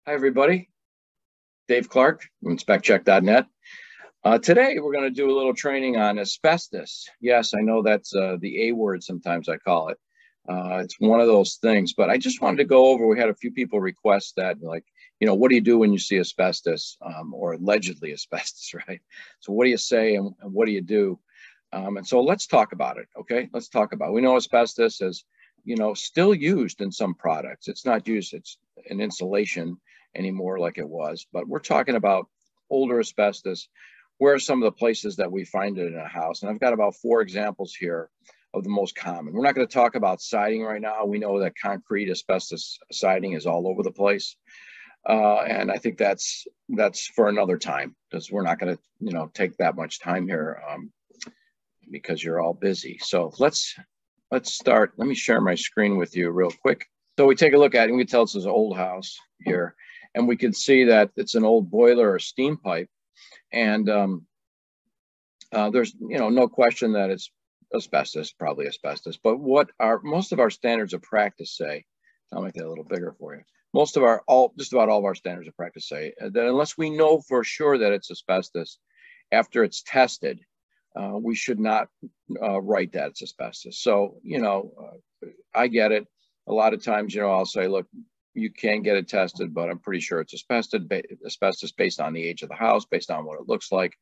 Hi, everybody. Dave Clark from InspectCheck-net. Today, we're going to do a little training on asbestos. Yes, I know that's the A word, sometimes I call it. It's one of those things, but I just wanted to go over, we had a few people request that, like, what do you do when you see asbestos or allegedly asbestos, right? So what do you say and what do you do? And so let's talk about it, okay? Let's talk about it. We know asbestos is, still used in some products. It's not used, it's an insulation anymore like it was, but we're talking about older asbestos. Where are some of the places that we find it in a house? And I've got about 4 examples here of the most common. We're not going to talk about siding right now. We know that concrete asbestos siding is all over the place. And I think that's for another time, because we're not going to, take that much time here because you're all busy. So let's start. Let me share my screen with you real quick. So we take a look at it, and we can tell this is an old house here. And we can see that it's an old boiler or steam pipe. And there's, no question that it's asbestos, probably asbestos. But what most of our standards of practice say, I'll make that a little bigger for you. Just about all of our standards of practice say that unless we know for sure that it's asbestos, after it's tested, we should not write that it's asbestos. So, I get it. A lot of times, I'll say, look, you can get it tested, but I'm pretty sure it's asbestos based on the age of the house, based on what it looks like.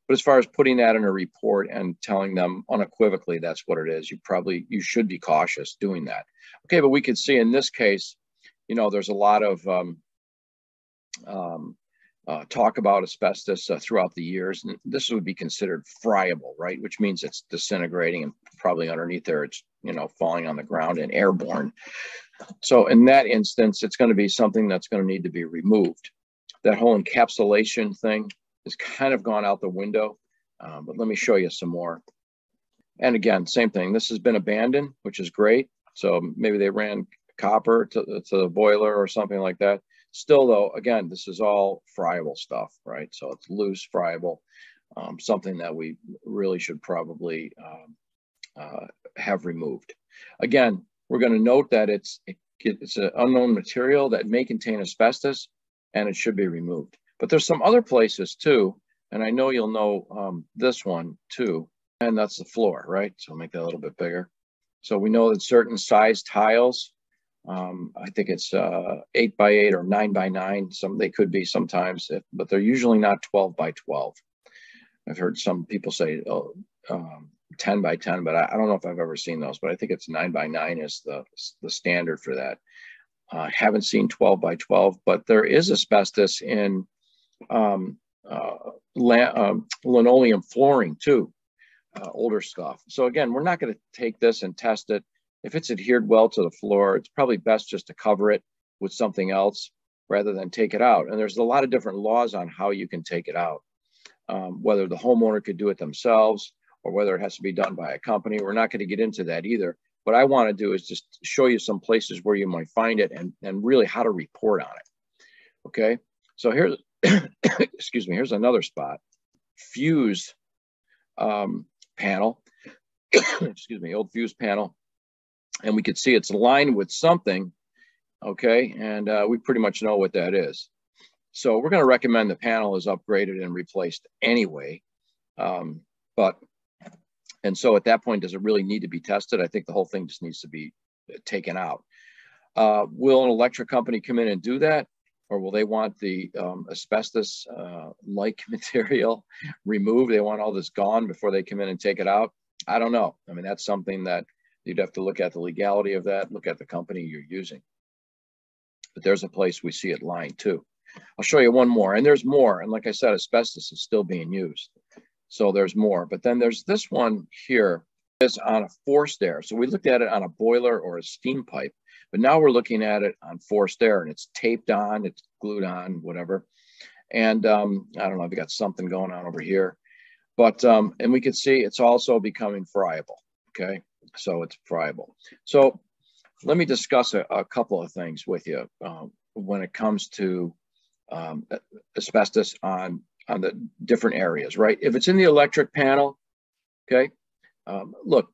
But as far as putting that in a report and telling them unequivocally that's what it is, you should be cautious doing that. Okay, but we could see in this case, there's a lot of talk about asbestos throughout the years. And this would be considered friable, right? Which means it's disintegrating, and probably underneath there, it's, falling on the ground and airborne. So in that instance, it's going to be something that's going to need to be removed. That whole encapsulation thing has kind of gone out the window, but let me show you some more. And again, same thing. This has been abandoned, which is great. So maybe they ran copper to the boiler or something like that. Still, though, again, this is all friable stuff, right? So it's loose, friable, something that we really should probably have removed. Again, we're going to note that it's an unknown material that may contain asbestos, and it should be removed. But there's some other places too, and I know you'll know this one too, and that's the floor, right? So I'll make that a little bit bigger. So we know that certain size tiles, I think it's 8 by 8 or 9 by 9. They could be sometimes, but they're usually not 12 by 12. I've heard some people say 10 by 10, but I don't know if I've ever seen those, but I think it's 9 by 9 is the standard for that. Haven't seen 12 by 12, but there is asbestos in linoleum flooring too, older stuff. So again, we're not going to take this and test it. If it's adhered well to the floor, it's probably best just to cover it with something else rather than take it out. And there's a lot of different laws on how you can take it out, whether the homeowner could do it themselves or whether it has to be done by a company. We're not going to get into that either. What I want to do is just show you some places where you might find it and really how to report on it. Okay, so here's, excuse me, here's another spot. Fuse panel, excuse me, old fuse panel. And we could see it's lined with something, okay? And we pretty much know what that is. So we're going to recommend the panel is upgraded and replaced anyway. And so at that point, does it really need to be tested? I think the whole thing just needs to be taken out. Will an electric company come in and do that? Or will they want the asbestos-like material removed? They want all this gone before they come in and take it out? I don't know. I mean, that's something that you'd have to look at the legality of that, look at the company you're using. But there's a place we see it lined too. I'll show you one more, and there's more. And like I said, asbestos is still being used. So there's more. But then there's this one here is on a forced air. So we looked at it on a boiler or a steam pipe, but now we're looking at it on forced air, and it's taped on, it's glued on, whatever. And I don't know, I've got something going on over here. But, and we can see it's also becoming friable, okay? So it's friable. So let me discuss a couple of things with you when it comes to asbestos on the different areas, right? If it's in the electric panel, okay, look,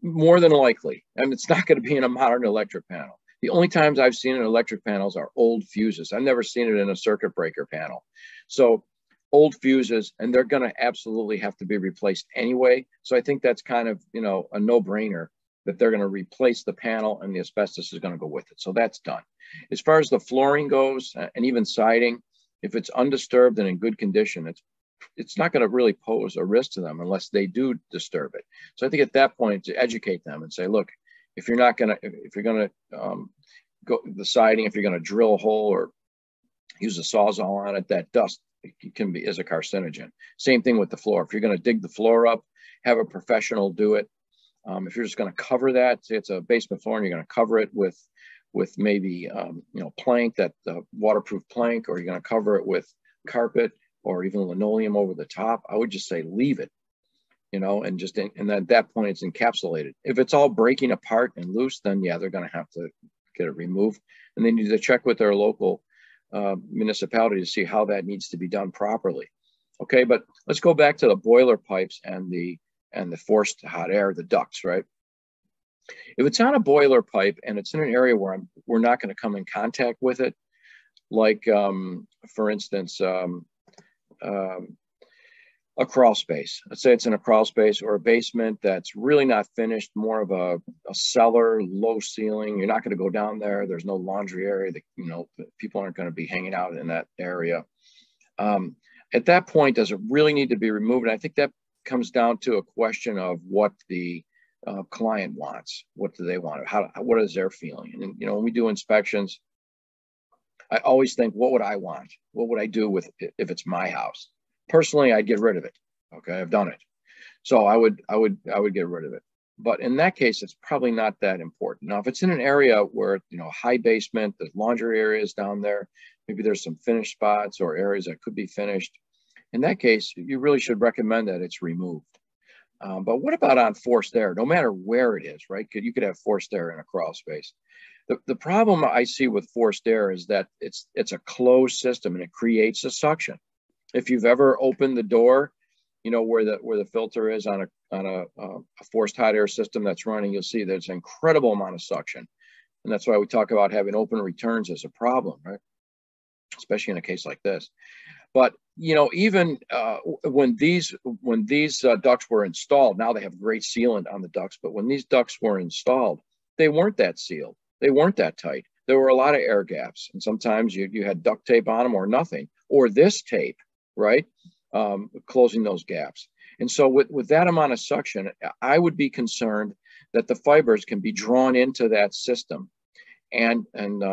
more than likely, and it's not going to be in a modern electric panel. The only times I've seen it in electric panels are old fuses. I've never seen it in a circuit breaker panel. So old fuses, and they're going to absolutely have to be replaced anyway. So I think that's kind of, you know, a no-brainer that they're going to replace the panel and the asbestos is going to go with it. So that's done. As far as the flooring goes, and even siding, if it's undisturbed and in good condition, it's not going to really pose a risk to them unless they do disturb it. So I think at that point to educate them and say, look, if you're going to go the siding, if you're going to drill a hole or use a Sawzall on it, that dust is a carcinogen. Same thing with the floor. If you're going to dig the floor up, have a professional do it. If you're just going to cover that, say it's a basement floor and you're going to cover it with maybe you know, plank, that waterproof plank, or you're going to cover it with carpet or even linoleum over the top, I would just say leave it, you know, and at that point it's encapsulated. If it's all breaking apart and loose, then yeah, they're going to have to get it removed, and they need to check with their local municipality to see how that needs to be done properly. Okay, but let's go back to the boiler pipes and the forced hot air, the ducts, right? If it's on a boiler pipe and it's in an area where we're not going to come in contact with it, like for instance, a crawl space. Let's say it's in a crawl space or a basement that's really not finished, more of a cellar, low ceiling. You're not going to go down there. There's no laundry area. You know, people aren't going to be hanging out in that area. At that point, does it really need to be removed? And I think that comes down to a question of what the client wants. What do they want? What is their feeling? And you know, when we do inspections, I always think, what would I want? What would I do with it if it's my house? Personally, I'd get rid of it. Okay, I've done it. So I would get rid of it. But in that case, it's probably not that important. Now, if it's in an area where, you know, high basement, there's laundry areas down there, maybe there's some finished spots or areas that could be finished. In that case, you really should recommend that it's removed. But what about on forced air? No matter where it is, right? You could have forced air in a crawl space. The problem I see with forced air is that it's a closed system and it creates a suction. If you've ever opened the door, you know, where the filter is on a forced hot air system that's running, you'll see there's an incredible amount of suction. And that's why we talk about having open returns as a problem, right? Especially in a case like this. But, you know, even when these ducts were installed, now they have great sealant on the ducts, but when these ducts were installed, they weren't that sealed. They weren't that tight. There were a lot of air gaps. And sometimes you had duct tape on them or nothing, or this tape, right? Closing those gaps. And so with that amount of suction, I would be concerned that the fibers can be drawn into that system and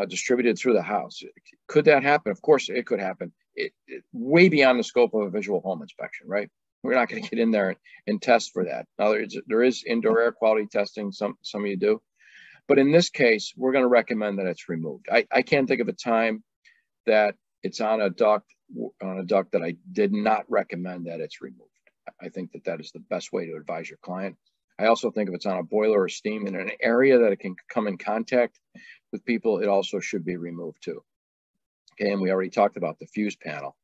distributed through the house. Could that happen? Of course, it could happen. It way beyond the scope of a visual home inspection, right? We're not going to get in there and test for that. Now, there is indoor air quality testing. Some of you do. But in this case, we're going to recommend that it's removed. I can't think of a time that it's on a duct that I did not recommend that it's removed. I think that is the best way to advise your client. I also think if it's on a boiler or steam in an area that it can come in contact with people, it also should be removed too. Okay, and we already talked about the fuse panel.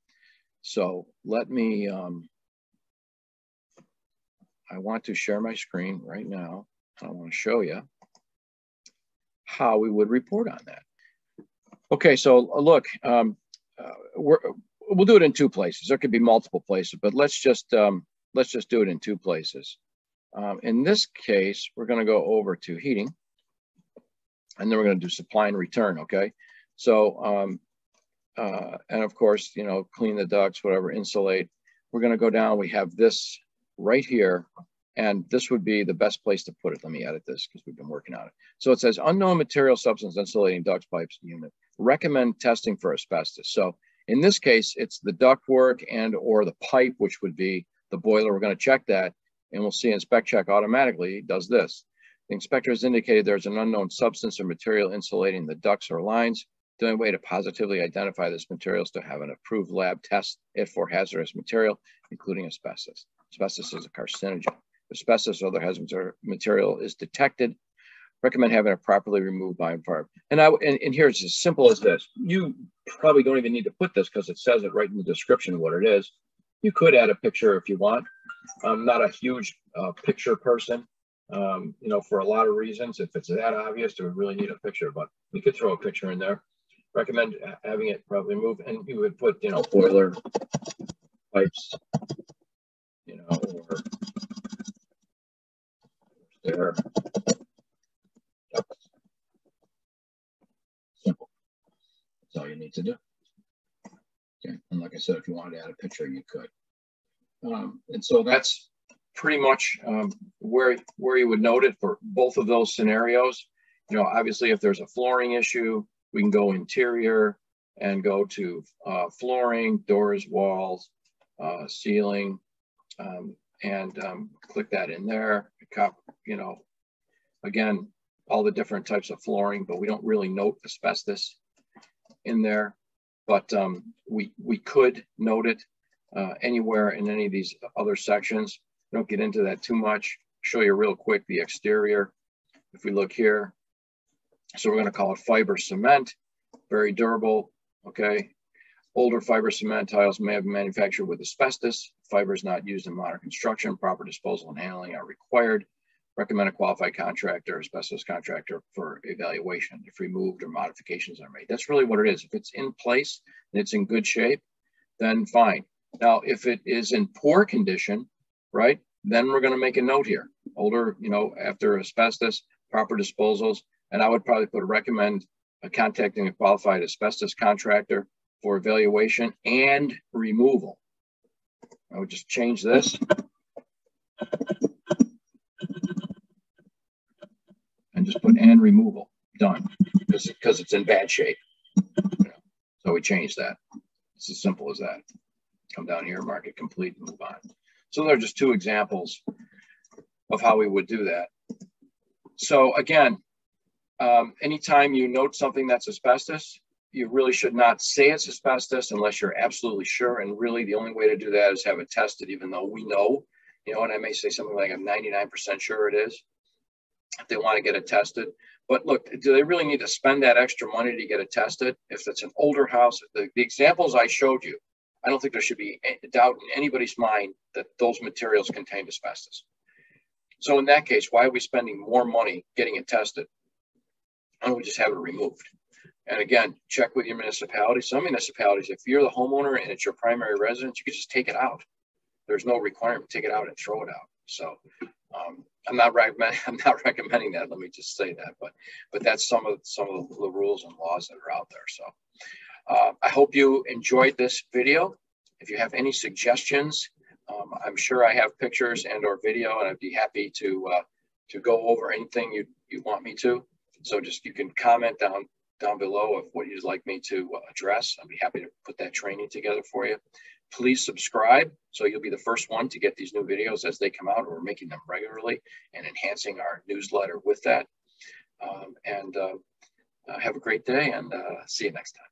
So let me, I want to share my screen right now. I want to show you how we would report on that. Okay, so look, we'll do it in two places. There could be multiple places, but let's just do it in two places. In this case, we're going to go over to heating, and then we're going to do supply and return. Okay, so and of course, you know, clean the ducts, whatever, insulate. We're going to go down. We have this right here, and this would be the best place to put it. Let me edit this because we've been working on it. So it says unknown material substance insulating ducts, pipes, unit. Recommend testing for asbestos. So in this case, it's the ductwork and or the pipe, which would be the boiler. We're going to check that, and we'll see InspectCheck automatically does this. The inspector has indicated there's an unknown substance or material insulating the ducts or lines. The only way to positively identify this material is to have an approved lab test it for hazardous material, including asbestos. Asbestos is a carcinogen. If asbestos or other hazardous material is detected, recommend having it properly removed by environment. And here's as simple as this. You probably don't even need to put this because it says it right in the description of what it is. You could add a picture if you want. I'm not a huge picture person, You know, for a lot of reasons. If it's that obvious, do we really need a picture? But we could throw a picture in there. Recommend having it probably moved, and you would put, you know, boiler pipes, you know, or there. Simple. That's all you need to do. Okay, and like I said, if you wanted to add a picture, you could. And so that's pretty much where you would note it for both of those scenarios. You know, obviously, if there's a flooring issue, we can go interior and go to flooring, doors, walls, ceiling, and click that in there. You know, again, all the different types of flooring, but we don't really note asbestos in there. But we could note it anywhere in any of these other sections. Don't get into that too much. Show you real quick the exterior. If we look here, so we're going to call it fiber cement, very durable. Okay, older fiber cement tiles may have been manufactured with asbestos. Fibers not used in modern construction. Proper disposal and handling are required. Recommend a qualified contractor, asbestos contractor, for evaluation if removed or modifications are made. That's really what it is. If it's in place and it's in good shape, then fine. Now, if it is in poor condition, right, then we're going to make a note here. Older, you know, after asbestos, proper disposals, and I would probably recommend contacting a qualified asbestos contractor for evaluation and removal. I would just change this. And just put and removal, done, because it's in bad shape. You know, so we change that. It's as simple as that. Come down here, mark it complete, and move on. So there are just two examples of how we would do that. So again, anytime you note something that's asbestos, you really should not say it's asbestos unless you're absolutely sure. And really the only way to do that is have it tested, even though we know, you know, and I may say something like I'm 99% sure it is. If they want to get it tested. But look, do they really need to spend that extra money to get it tested? If it's an older house, the examples I showed you, I don't think there should be a doubt in anybody's mind that those materials contained asbestos. So in that case, why are we spending more money getting it tested? Why don't we just have it removed? And again, check with your municipality. Some municipalities, if you're the homeowner and it's your primary residence, you can just take it out. There's no requirement to take it out and throw it out. So I'm not recommending that. Let me just say that, but that's some of the rules and laws that are out there. So I hope you enjoyed this video. If you have any suggestions, I'm sure I have pictures and/or video, and I'd be happy to go over anything you want me to. So just you can comment down below of what you'd like me to address. I'd be happy to put that training together for you. Please subscribe so you'll be the first one to get these new videos as they come out. We're making them regularly and enhancing our newsletter with that. Have a great day, and see you next time.